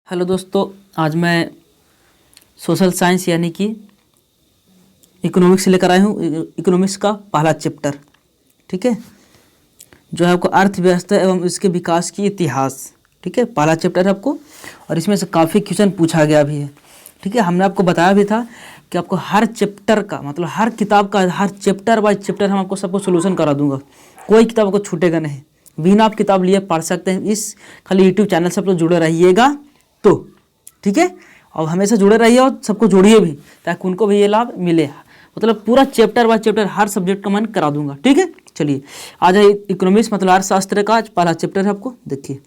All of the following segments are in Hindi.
हेलो दोस्तों, आज मैं सोशल साइंस यानी कि इकोनॉमिक्स लेकर आया हूँ। इकोनॉमिक्स का पहला चैप्टर, ठीक है, जो है आपको अर्थव्यवस्था एवं इसके विकास की इतिहास। ठीक है, पहला चैप्टर है आपको, और इसमें से काफ़ी क्वेश्चन पूछा गया भी है। ठीक है, हमने आपको बताया भी था कि आपको हर चैप्टर का मतलब हर किताब का हर चैप्टर बाय चैप्टर हम आपको सबको सोल्यूशन करा दूंगा। कोई किताब आपको छूटेगा नहीं, बिना आप किताब लिए पढ़ सकते हैं। इस खाली यूट्यूब चैनल से आप लोग जुड़े रहिएगा तो ठीक है, और हमेशा जुड़े रहिए और सबको जोड़िए भी, ताकि उनको भी ये लाभ मिले। मतलब पूरा chapter by chapter her subject का मैं करा दूंगा। ठीक है, चलिए आज है इकोनॉमिक्स मतलब अर्थशास्त्र का आज पहला चैप्टर है। आपको देखिए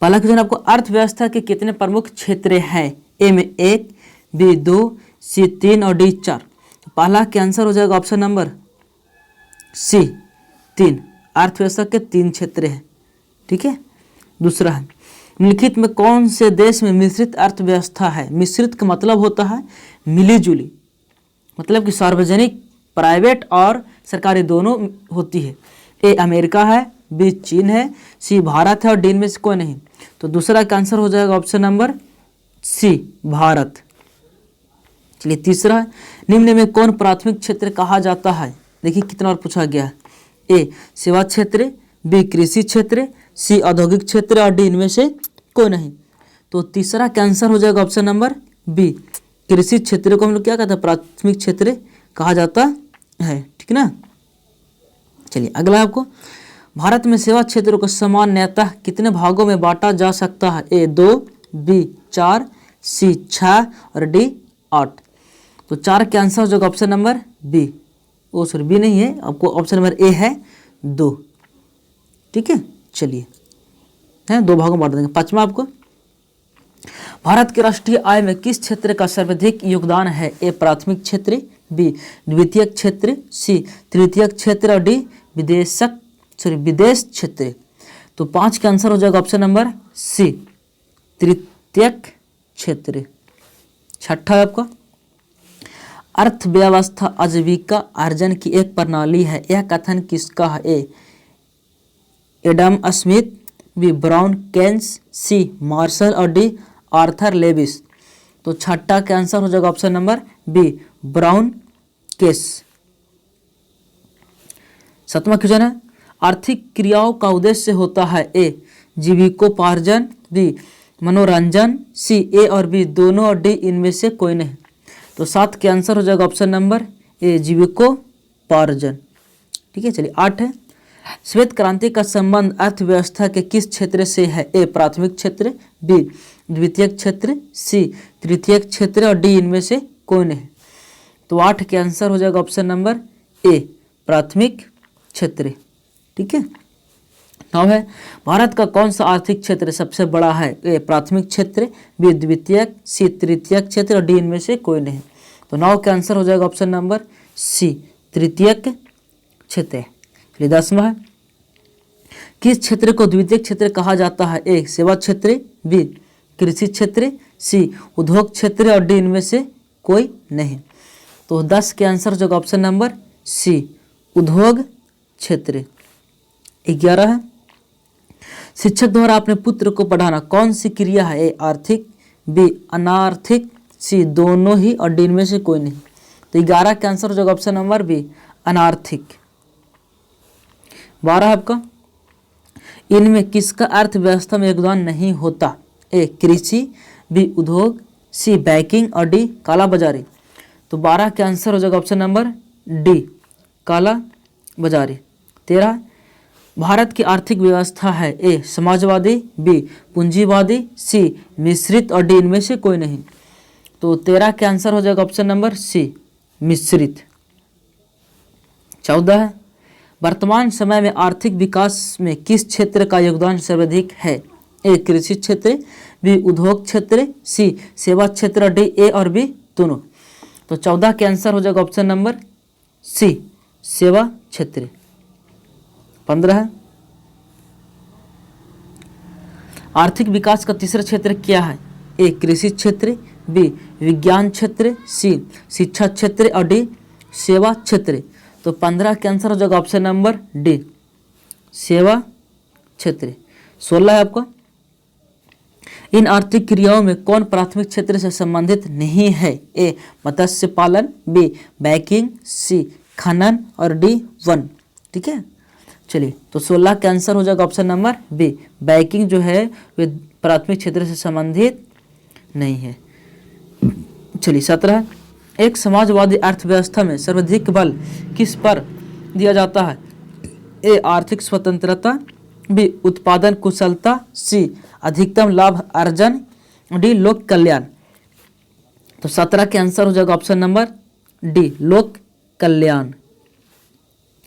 पहला क्वेश्चन आपको, अर्थव्यवस्था के कितने प्रमुख क्षेत्र हैं? ए में 1, बी 2, सी 3 और डी 4। तो पहला के आंसर हो जाएगा ऑप्शन नंबर सी 3। अर्थव्यवस्था के 3 क्षेत्र हैं। ठीक है, दूसरा है, निम्नलिखित में कौन से देश में मिश्रित अर्थव्यवस्था है? मिश्रित का मतलब होता है मिली जुली, मतलब कि सार्वजनिक, प्राइवेट और सरकारी दोनों होती है। ए अमेरिका है, बी चीन है, सी भारत है और डी इनमें से कोई नहीं। तो दूसरा का आंसर हो जाएगा ऑप्शन नंबर सी भारत। चलिए तीसरा है, निम्न में कौन प्राथमिक क्षेत्र कहा जाता है? देखिए कितना बार पूछा गया है। ए सेवा क्षेत्र, बी कृषि क्षेत्र, सी औद्योगिक क्षेत्र और डी इनमें से कोई नहीं। तो तीसरा का आंसर हो जाएगा ऑप्शन नंबर बी, कृषि क्षेत्र को हम लोग क्या कहते हैं? प्राथमिक क्षेत्र कहा जाता है। ठीक ना, चलिए अगला आपको, भारत में सेवा क्षेत्रों को सामान्यतः कितने भागों में बांटा जा सकता है? ए 2, बी 4, सी 6 और डी 8। तो 4 के आंसर हो जाएगा ऑप्शन नंबर बी। ओ सॉरी, बी नहीं है, आपको ऑप्शन नंबर ए है 2। ठीक है, चलिए हैं 2 भागों में बांट देंगे। पांचवा आपको, भारत की राष्ट्रीय आय में किस क्षेत्र का सर्वाधिक योगदान है? ए प्राथमिक क्षेत्र, बी द्वितीय क्षेत्र, सी तृतीय क्षेत्र और डी विदेश क्षेत्र। तो 5 का आंसर हो जाएगा ऑप्शन नंबर सी तृतीय क्षेत्र। छठा है आपका, अर्थव्यवस्था आजीविका अर्जन की एक प्रणाली है, यह कथन किसका है? A Adam Smith, B Brown Keynes, C Marshall और डी आर्थर लेविस। तो छठा का आंसर हो जाएगा option number B Brown Keynes. सातवां क्वेश्चन है, आर्थिक क्रियाओं का उद्देश्य होता है? ए जीविकोपार्जन, बी मनोरंजन, सी ए और बी दोनों और डी इनमें से कोई नहीं। तो 7 के आंसर हो जाएगा ऑप्शन नंबर ए जीविकोपार्जन। ठीक है, चलिए 8 है, श्वेत क्रांति का संबंध अर्थव्यवस्था के किस क्षेत्र से है? ए प्राथमिक क्षेत्र, बी द्वितीय क्षेत्र, सी तृतीय क्षेत्र और डी इनमें से कोई नहीं। तो 8 के आंसर हो जाएगा ऑप्शन नंबर ए प्राथमिक क्षेत्र। ठीक है, 9 है, भारत का कौन सा आर्थिक क्षेत्र सबसे बड़ा है? ए प्राथमिक क्षेत्र, बी द्वितीय, सी तृतीय क्षेत्र और डी इनमें से कोई नहीं। तो 9 का आंसर हो जाएगा ऑप्शन नंबर सी तृतीय क्षेत्र। 10वां है, किस क्षेत्र को द्वितीय क्षेत्र कहा जाता है? ए सेवा क्षेत्र, बी कृषि क्षेत्र, सी उद्योग क्षेत्र और डी इनमें से कोई नहीं। तो 10 के आंसर हो जाएगा ऑप्शन नंबर सी उद्योग क्षेत्र। 11 है, शिक्षक द्वारा अपने पुत्र को पढ़ाना कौन सी क्रिया है? ए आर्थिक, बी अनार्थिक, सी दोनों ही और डी इनमें से कोई नहीं। तो 11 का आंसर हो जाएगा ऑप्शन नंबर बी अनार्थिक। 12 आपका, इनमें किसका अर्थव्यवस्था में योगदान नहीं होता? ए कृषि, बी उद्योग, सी बैंकिंग और डी काला बाजारी। तो 12 के आंसर हो जाएगा ऑप्शन नंबर डी काला बाजारी। 13, भारत की आर्थिक व्यवस्था है? ए समाजवादी, बी पूंजीवादी, सी मिश्रित और डी इनमें से कोई नहीं। तो 13 के आंसर हो जाएगा ऑप्शन नंबर सी मिश्रित। 14 है, वर्तमान समय में आर्थिक विकास में किस क्षेत्र का योगदान सर्वाधिक है? ए कृषि क्षेत्र, बी उद्योग क्षेत्र, सी सेवा क्षेत्र, डी ए और बी दोनों। तो 14 के आंसर हो जाएगा ऑप्शन नंबर सी सेवा क्षेत्र। 15 है, आर्थिक विकास का तीसरा क्षेत्र क्या है? ए कृषि क्षेत्र, बी विज्ञान क्षेत्र, सी शिक्षा क्षेत्र और डी सेवा क्षेत्र। तो 15 के आंसर हो जाएगा ऑप्शन नंबर डी सेवा क्षेत्र। 16 है आपका, इन आर्थिक क्रियाओं में कौन प्राथमिक क्षेत्र से संबंधित नहीं है? ए मत्स्य पालन, बी बैंकिंग, सी खनन और डी वन। ठीक है, चलिए तो 16 का आंसर हो जाएगा ऑप्शन नंबर बी, बैंकिंग जो है वे प्राथमिक क्षेत्र से संबंधित नहीं है। चलिए 17, एक समाजवादी अर्थव्यवस्था में सर्वाधिक बल किस पर दिया जाता है? ए आर्थिक स्वतंत्रता, बी उत्पादन कुशलता, सी अधिकतम लाभ अर्जन, डी लोक कल्याण। तो 17 के आंसर हो जाएगा ऑप्शन नंबर डी लोक कल्याण।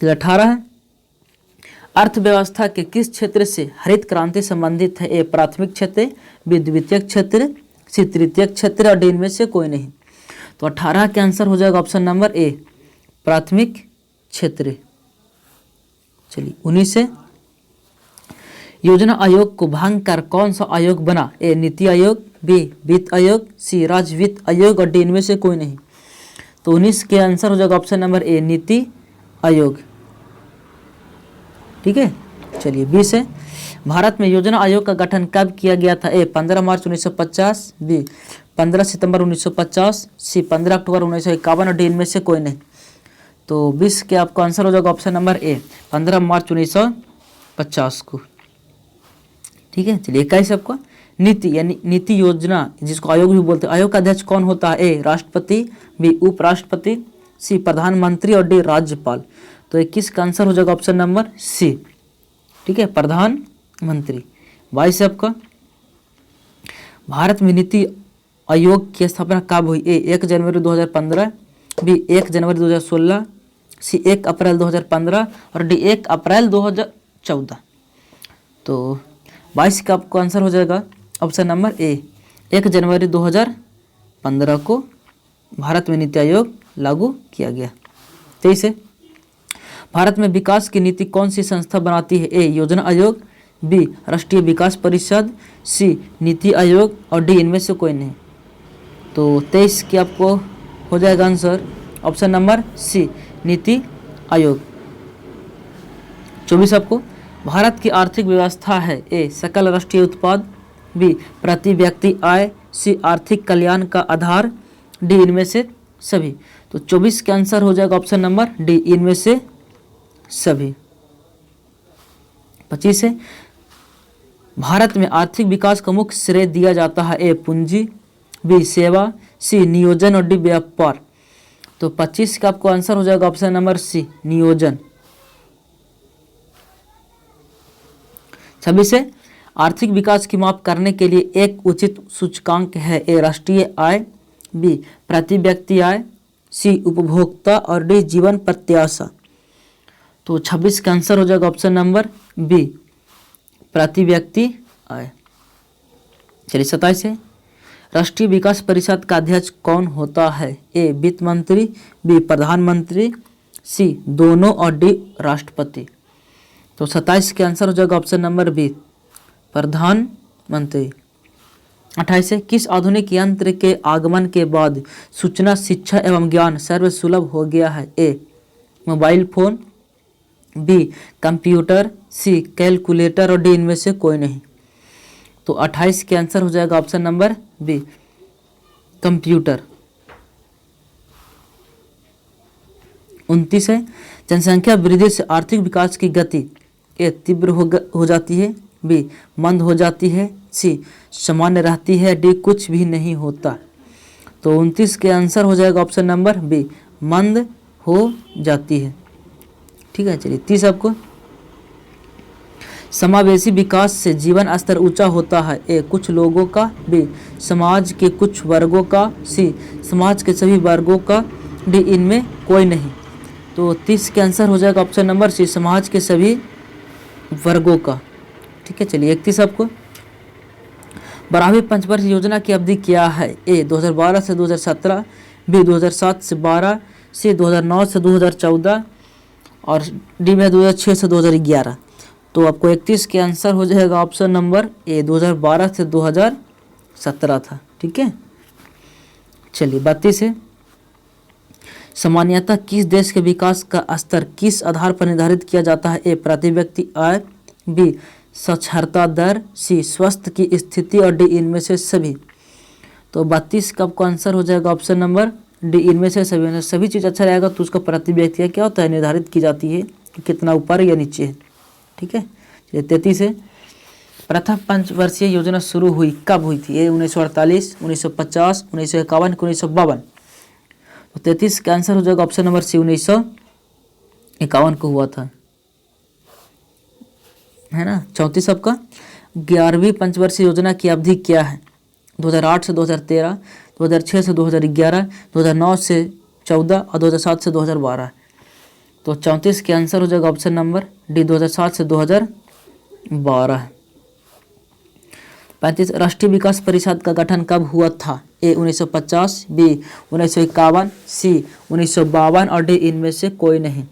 18 है, अर्थव्यवस्था के किस क्षेत्र से हरित क्रांति संबंधित है? ए प्राथमिक क्षेत्र, बी द्वितीयक क्षेत्र, सी तृतीयक क्षेत्र और डी इनमें से कोई नहीं। तो 18 के आंसर हो जाएगा ऑप्शन नंबर ए प्राथमिक क्षेत्र। चलिए 19 है, योजना आयोग को भांग कर कौन सा आयोग बना? ए नीति आयोग, बी वित्त आयोग, सी राज्य वित्त आयोग और डी इनमें से कोई नहीं। तो 19 के आंसर हो जाएगा ऑप्शन नंबर ए नीति आयोग। ठीक है, चलिए 20 है, भारत में योजना आयोग का गठन कब किया गया था? ए 15 मार्च 1950, बी 15 सितंबर 1950, सी 15 अक्टूबर 1951 और डी इनमें से कोई नहीं। तो 20 के आपका आंसर हो जाएगा ऑप्शन नंबर ए 15 मार्च 1950 को। ठीक है, चलिए 21 आपको नीति यानी नीति योजना जिसको आयोग भी बोलते हैं, आयोग का अध्यक्ष कौन होता है? ए राष्ट्रपति, बी उपराष्ट्रपति, सी प्रधानमंत्री और डी राज्यपाल। तो 21 का आंसर हो जाएगा ऑप्शन नंबर सी। ठीक है, प्रधानमंत्री। 22 आपका भारत में नीति आयोग की स्थापना कब हुई? ए 1 जनवरी 2015, बी 1 जनवरी 2016, सी 1 अप्रैल 2015 और डी 1 अप्रैल 2014। तो 22 का आपको आंसर हो जाएगा ऑप्शन नंबर ए 1 जनवरी 2015 को भारत में नीति आयोग लागू किया गया। 23 है, भारत में विकास की नीति कौन सी संस्था बनाती है? ए योजना आयोग, बी राष्ट्रीय विकास परिषद, सी नीति आयोग और डी इनमें से कोई नहीं। तो 23 की आपको हो जाएगा आंसर ऑप्शन नंबर सी नीति आयोग। 24 आपको भारत की आर्थिक व्यवस्था है? ए सकल राष्ट्रीय उत्पाद, बी प्रति व्यक्ति आय, सी आर्थिक कल्याण का आधार, डी इनमें से सभी। तो 24 का आंसर हो जाएगा ऑप्शन नंबर डी इनमें से सभी। 25 है, भारत में आर्थिक विकास का मुख्य श्रेय दिया जाता है? ए पूंजी, बी सेवा, सी नियोजन और डी व्यापार। तो 25 का आपको आंसर हो जाएगा ऑप्शन नंबर सी नियोजन। 26 है, आर्थिक विकास की माप करने के लिए एक उचित सूचकांक है? ए राष्ट्रीय आय, बी प्रति व्यक्ति आय, सी उपभोक्ता और डी जीवन प्रत्याशा। तो 26 का आंसर हो जाएगा ऑप्शन नंबर बी प्रति व्यक्ति आय। चलिए 27 है, राष्ट्रीय विकास परिषद का अध्यक्ष कौन होता है? ए वित्त मंत्री, बी प्रधानमंत्री, सी दोनों और डी राष्ट्रपति। तो 27 के आंसर हो जाएगा ऑप्शन नंबर बी प्रधानमंत्री। 28 है, किस आधुनिक यंत्र के आगमन के बाद सूचना शिक्षा एवं ज्ञान सर्वसुलभ हो गया है? ए मोबाइल फोन, बी कंप्यूटर, सी कैलकुलेटर और डी इनमें से कोई नहीं। तो 28 के आंसर हो जाएगा ऑप्शन नंबर बी कंप्यूटर। 29 है, जनसंख्या वृद्धि से आर्थिक विकास की गति ए तीव्र हो जाती है, बी मंद हो जाती है, सी सामान्य रहती है, डी कुछ भी नहीं होता। तो 29 के आंसर हो जाएगा ऑप्शन नंबर बी मंद हो जाती है। ठीक है, चलिए 30 आपको समावेशी विकास से जीवन स्तर ऊंचा होता है? ए कुछ लोगों का, बी समाज के कुछ वर्गों का, सी समाज के सभी वर्गों का, डी इनमें कोई नहीं। तो 30 के आंसर हो जाएगा ऑप्शन नंबर सी समाज के सभी वर्गों का। ठीक है, चलिए 31 आपको 12वीं पंचवर्षीय योजना की अवधि क्या है? ए 2012 से 2017, बी 2007 से 12, सी 2009 से 2014 और डी में 2006 से 2011। तो आपको 31 के आंसर हो जाएगा ऑप्शन नंबर ए 2012 से 2017 था। ठीक है, चलिए 32 है, सामान्यतः किस देश के विकास का स्तर किस आधार पर निर्धारित किया जाता है? ए प्रति व्यक्ति आय, बी साक्षरता दर, सी स्वास्थ्य की स्थिति और डी इनमें से सभी। तो 32 कब का आंसर हो जाएगा ऑप्शन नंबर डी, इनमें से सभी। सभी चीज़ अच्छा रहेगा तो उसका प्रति व्यक्ति का क्या होता है, निर्धारित की जाती है कि कितना ऊपर या नीचे है। ठीक है, 33 है। प्रथम पंचवर्षीय योजना शुरू हुई कब हुई थी? ये 1948, 1950, 1951, 1952। तो 33 का आंसर हो जाएगा ऑप्शन नंबर सी, 1951 को हुआ था, है ना। 34 आपका 11वीं पंचवर्षीय योजना की अवधि क्या है? 2008 से 2013, 2006 से 2011, 2009 से 14 और 2007 से 2012। तो 34 के आंसर हो जाएगा ऑप्शन नंबर डी, 2007 से 2012। 35 राष्ट्रीय विकास परिषद का गठन कब हुआ था? ए 1950, बी 1951, सी 1952 और डी इनमें से कोई नहीं।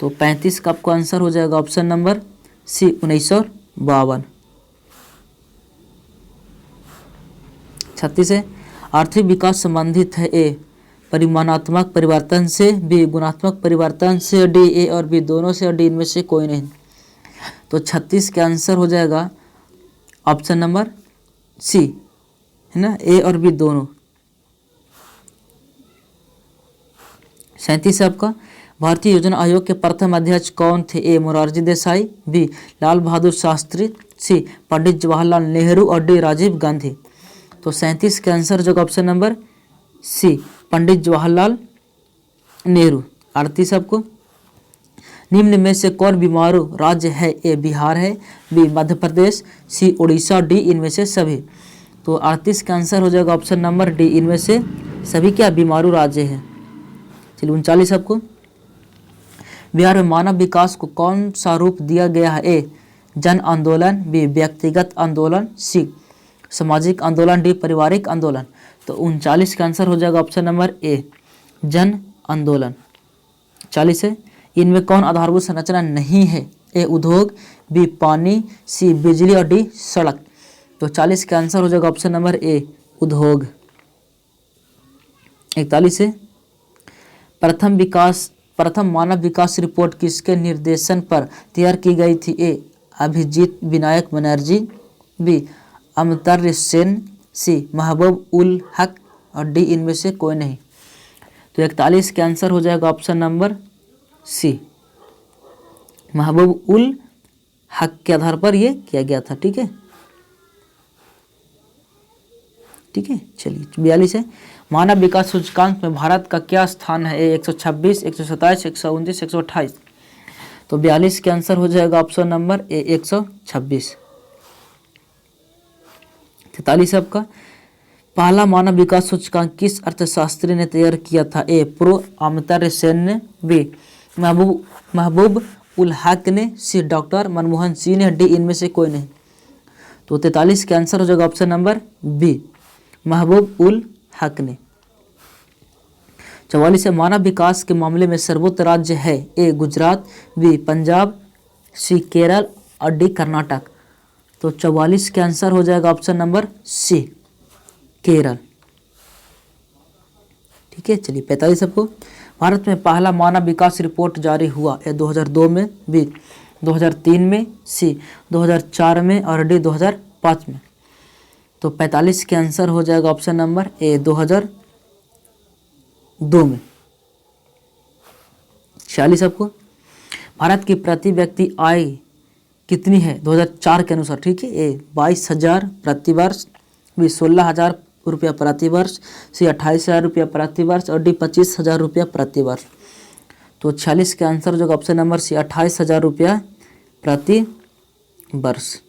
तो 35 का आपको आंसर हो जाएगा ऑप्शन नंबर सी, 1952। 36 है। आर्थिक विकास संबंधित है ए परिमाणात्मक परिवर्तन से, बी गुणात्मक परिवर्तन से, डी ए और बी दोनों से और डी इनमें से कोई नहीं। तो 36 के आंसर हो जाएगा ऑप्शन नंबर सी, है ना, ए और बी दोनों। 37 आपका भारतीय योजना आयोग के प्रथम अध्यक्ष कौन थे? ए मोरारजी देसाई, बी लाल बहादुर शास्त्री, सी पंडित जवाहरलाल नेहरू और डी राजीव गांधी। तो 37 का आंसर जो ऑप्शन नंबर सी, पंडित जवाहरलाल नेहरू। 38 आपको निम्न में से कौन बीमारू राज्य है? ए बिहार है, बी मध्य प्रदेश, सी उड़ीसा, डी इनमें से सभी। तो 38 का आंसर हो जाएगा ऑप्शन नंबर डी, इनमें से सभी क्या बीमारू राज्य है। चलिए 39 आपको बिहार में मानव विकास को कौन सा रूप दिया गया है? ए जन आंदोलन, बी व्यक्तिगत आंदोलन, सी सामाजिक आंदोलन, डी पारिवारिक आंदोलन। तो 39 का आंसर हो जाएगा ऑप्शन नंबर ए, जन आंदोलन। 40 है। इनमें कौन आधारभूत संरचना नहीं है? ए उद्योग, बी पानी, सी बिजली और डी सड़क। तो 40 का आंसर हो जाएगा ऑप्शन नंबर ए, उद्योग। 41 है। प्रथम मानव विकास रिपोर्ट किसके निर्देशन पर तैयार की गई थी? ए अभिजीत विनायक बनर्जी, बी अमर्त्य सेन, सी महबूब उल हक और डी इनमें से कोई नहीं। तो 41 का आंसर हो जाएगा ऑप्शन नंबर सी, महबूब उल हक के आधार पर यह किया गया था। ठीक है, ठीक है। चलिए 42 है। मानव विकास सूचकांक में भारत का क्या स्थान है? ए 126, 127, 129, 128। तो 42 के आंसर हो जाएगा ऑप्शन नंबर ए, 126। 43 आपका पहला मानव विकास सूचकांक किस अर्थशास्त्री ने तैयार किया था? ए प्रो अमर्त्य सेन ने, बी महबूब उल हक ने, सी डॉक्टर मनमोहन सिंह ने, डी इनमें से कोई नहीं। तो 43 के आंसर हो जाएगा ऑप्शन नंबर बी, महबूब उल हक ने। 44 है। मानव विकास के मामले में सर्वोच्च राज्य है? ए गुजरात, बी पंजाब, सी केरल और डी कर्नाटक। तो 44 के आंसर हो जाएगा ऑप्शन नंबर सी, केरल। ठीक है। चलिए 45 आपको भारत में पहला मानव विकास रिपोर्ट जारी हुआ? ए 2002 में, बी 2003 में, सी 2004 में और डी 2005 में। तो 45 के आंसर हो जाएगा ऑप्शन नंबर ए, 2002 में। 46 आपको भारत की प्रति व्यक्ति आय कितनी है 2004 के अनुसार? ठीक है। ए 22,000 प्रति वर्ष, बी 16,000 रुपया प्रति वर्ष, सी 28,000 रुपया प्रति वर्ष और डी 25,000 रुपया प्रति वर्ष। तो 46 के आंसर जो ऑप्शन नंबर सी, 28,000 रुपया प्रति वर्ष।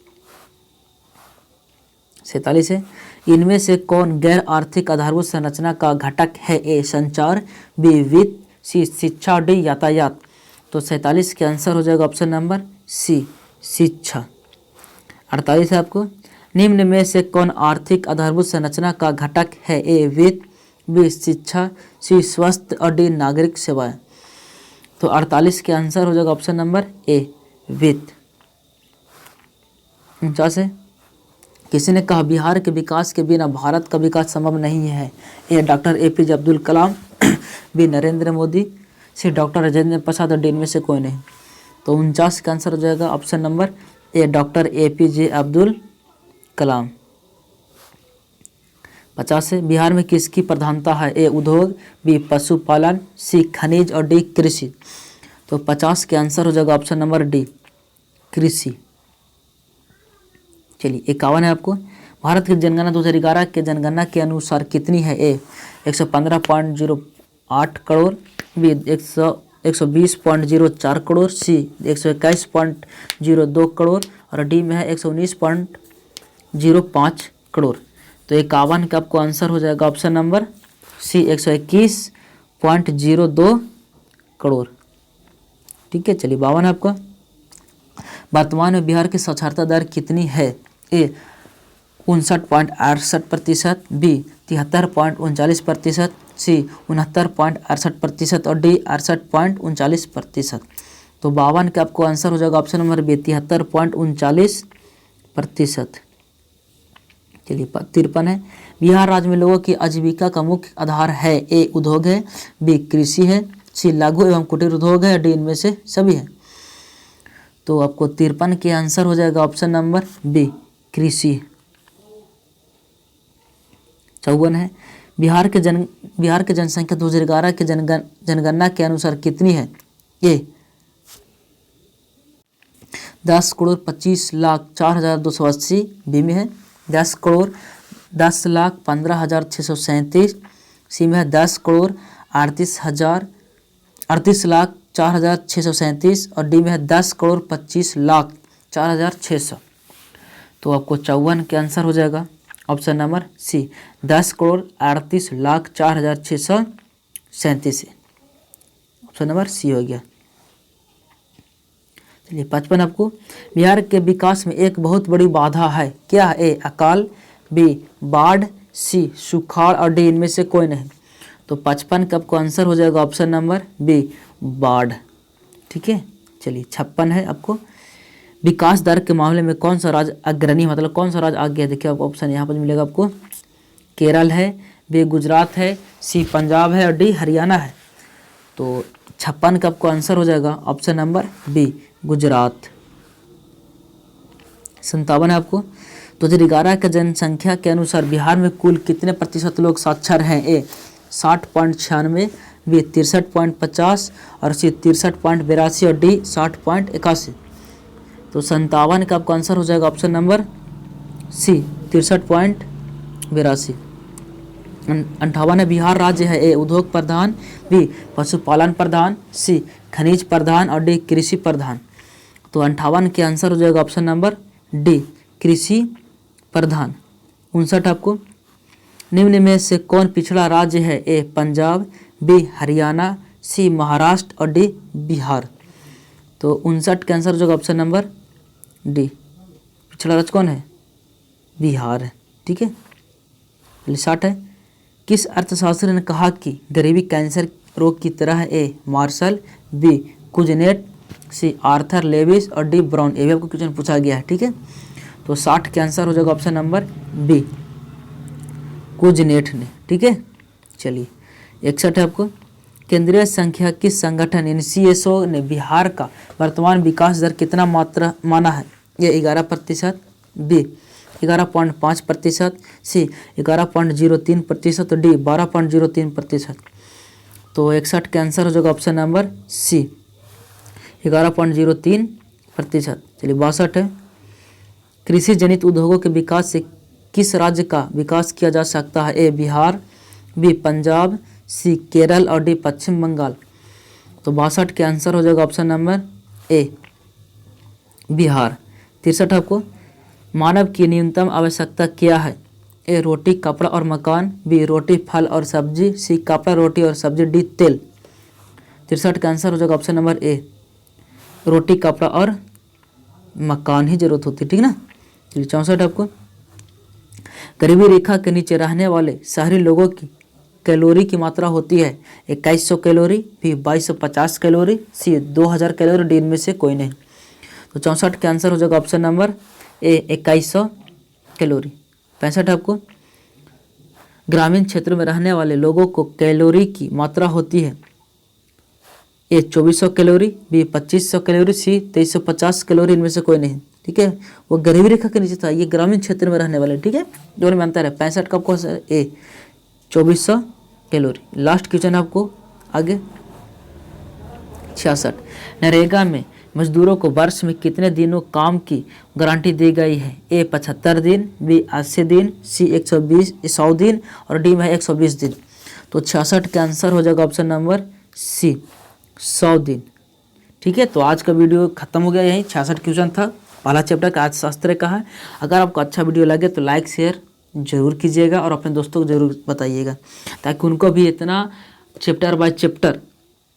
47 है। इनमें से कौन गैर आर्थिक आधारभूत संरचना का घटक है? ए संचार, बी वित्त, सी शिक्षा, डी यातायात। तो 47 के आंसर हो जाएगा ऑप्शन नंबर सी, शिक्षा। 48 है आपको निम्न में से कौन आर्थिक आधारभूत संरचना का घटक है? ए वित्त, बी शिक्षा, सी स्वास्थ्य और डी नागरिक सेवाएं। तो 48 के आंसर हो जाएगा ऑप्शन नंबर ए, वित्त। 49 है। किसी ने कहा बिहार के विकास के बिना भारत का विकास संभव नहीं है? ए डॉक्टर APJ अब्दुल कलाम, बी नरेंद्र मोदी, सी डॉक्टर राजेंद्र प्रसाद और डी इनमें से कोई नहीं। तो 49 का आंसर हो जाएगा option number A doctor APJ Abdul Kalam. 50 है, बिहार में किसकी प्रधानता है? ए उद्योग, बी पशुपालन, सी खनिज और डी कृषि। तो 50 के आंसर हो जाएगा ऑप्शन नंबर डी, कृषि। चलिए 51 है आपको, भारत की जनगणना 2011 के जनगणना के अनुसार कितनी है? ए 115.08 करोड़, बी 120.04 करोड़, सी 121.02 करोड़ और डी में है 119.05 करोड़। तो 51 का आपको आंसर हो जाएगा ऑप्शन नंबर सी 121.02 करोड़। ठीक है, चलिए 52 है आपका, वर्तमान में बिहार की साक्षरता दर कितनी है? ए 59.68%, बी 73.39%, सी 69.68% और डी 68.39%। तो 52 का आपको आंसर हो जाएगा ऑप्शन नंबर बी 73.39%। चलिए 53 है, बिहार राज्य में लोगों की आजीविका का मुख्य आधार है? ए उद्योग है, बी कृषि है, सी लघु एवं कुटीर उद्योग है, डी इनमें से सभी है। तो आपको 53 के आंसर हो जाएगा ऑप्शन नंबर बी, कृषि। 54 है, बिहार के जनसंख्या 2011 के जनगणना के अनुसार कितनी है? ए 10,25,04,280, बी में है 10,10,15,637, सी में है 10,38,04,637 और डी में है 10,25,04,600। तो आपको 54 के आंसर हो जाएगा option number C 10,38,04,637। Option number C हो गया। चलिए 55 आपको, बिहार के विकास में एक बहुत बड़ी बाधा है, क्या है? ए अकाल, बी बाढ़, सी सुखाड़ और डी इनमें से कोई नहीं। तो 55 का आपको आंसर हो जाएगा ऑप्शन नंबर बी, बाढ़। ठीक है, चलिए 56 है आपको, विकास दर के मामले में कौन सा राज्य अग्रणी, मतलब कौन सा राज्य आगे है? देखिए आपको ऑप्शन यहाँ पर मिलेगा आपको, केरल है, बी गुजरात है, सी पंजाब है और डी हरियाणा है। तो 56 का आपको आंसर हो जाएगा ऑप्शन नंबर बी, गुजरात। 57 है आपको, 2011 के जनसंख्या के अनुसार बिहार में कुल कितने प्रतिशत लोग साक्षर हैं? ए 60.96, बी 63.50 और सी 63.82 और डी 60.81। तो 57 का आपका आंसर हो जाएगा ऑप्शन नंबर सी 63.82। 58 है, बिहार राज्य है? ए उद्योग प्रधान, बी पशुपालन प्रधान, सी खनिज प्रधान और डी कृषि प्रधान। तो 58 के आंसर हो जाएगा ऑप्शन नंबर डी, कृषि प्रधान। 59 आपको, निम्न में से कौन पिछड़ा राज्य है? ए पंजाब, बी हरियाणा, सी महाराष्ट्र और डी बिहार। तो 59 का आंसर हो जाएगा ऑप्शन नंबर डी, पिछड़ा राज्य कौन है? बिहार है। ठीक है, 60 है, किस अर्थशास्त्री ने कहा कि गरीबी कैंसर रोग की तरह है? ए मार्शल, बी कुजनेट, सी आर्थर लेविस और डी ब्राउन। ये भी आपको क्वेश्चन पूछा गया है। ठीक है, तो 60 के आंसर हो जाएगा ऑप्शन नंबर बी, कुजनेट ने। ठीक है, चलिए 61 है आपको, केंद्रीय सांख्यिकी संगठन NCSO ने बिहार का वर्तमान विकास दर कितना मात्रा माना है? ये 11%, बी 11.5%, सी 11.03% और डी 12.03%। तो 61 का आंसर हो जाएगा ऑप्शन नंबर सी, 11.03%। चलिए 62 है, कृषि जनित उद्योगों के विकास से किस राज्य का विकास किया जा सकता है? ए बिहार, बी पंजाब, सी केरल और डी पश्चिम बंगाल। तो 62 के आंसर हो जाएगा ऑप्शन नंबर ए, बिहार। 63 आपको, मानव की न्यूनतम आवश्यकता क्या है? ए रोटी कपड़ा और मकान, बी रोटी फल और सब्जी, सी कपड़ा रोटी और सब्जी, डी तेल। 63 का आंसर हो जाएगा ऑप्शन नंबर ए, रोटी कपड़ा और मकान ही जरूरत होती है। ठीक ना। चलिए 64 आपको, गरीबी रेखा के नीचे रहने वाले शहरी लोगों की कैलोरी की मात्रा होती है 2100 कैलोरी, बी 2250 कैलोरी, सी 2000 कैलोरी, डी इनमें से कोई नहीं। तो 64 का आंसर हो जाएगा ऑप्शन नंबर ए 2100 कैलोरी। 65 आपको, ग्रामीण क्षेत्र में रहने वाले लोगों को कैलोरी की मात्रा होती है ए 2400 कैलोरी, बी 2500 कैलोरी, सी 2350 कैलोरी, इनमें से कोई नहीं। ठीक है, वो गरीबी रेखा के नीचे था, ये ग्रामीण क्षेत्र में रहने वाले। ठीक है, जो में अंतर है 65 का कौन सा है, ए 2400 कैलोरी। लास्ट क्वेश्चन है आपको आगे 66, नरेगा में मजदूरों को वर्ष में कितने दिनों काम की गारंटी दी गई है, ए 75 दिन, बी 80 दिन, सी 100 दिन और डी में 120 दिन। तो 66 का आंसर हो जाएगा ऑप्शन नंबर सी 100 दिन। ठीक है, तो आज का वीडियो खत्म हो गया, यहीं 66 क्वेश्चन था, पहला चैप्टर का अर्थशास्त्र का है। अगर आपको अच्छा वीडियो लगे तो लाइक शेयर जरूर कीजिएगा और अपने दोस्तों को जरूर बताइएगा, ताकि उनको भी इतना chapter by chapter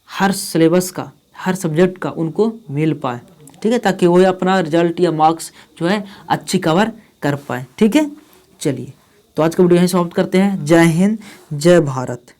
her syllabus का, हर सब्जेक्ट का उनको मिल पाए। ठीक है, ताकि वो अपना रिजल्ट या मार्क्स जो है अच्छी कवर कर पाए। ठीक है, चलिए तो आज का वीडियो यहीं समाप्त करते हैं। जय हिंद, जय भारत।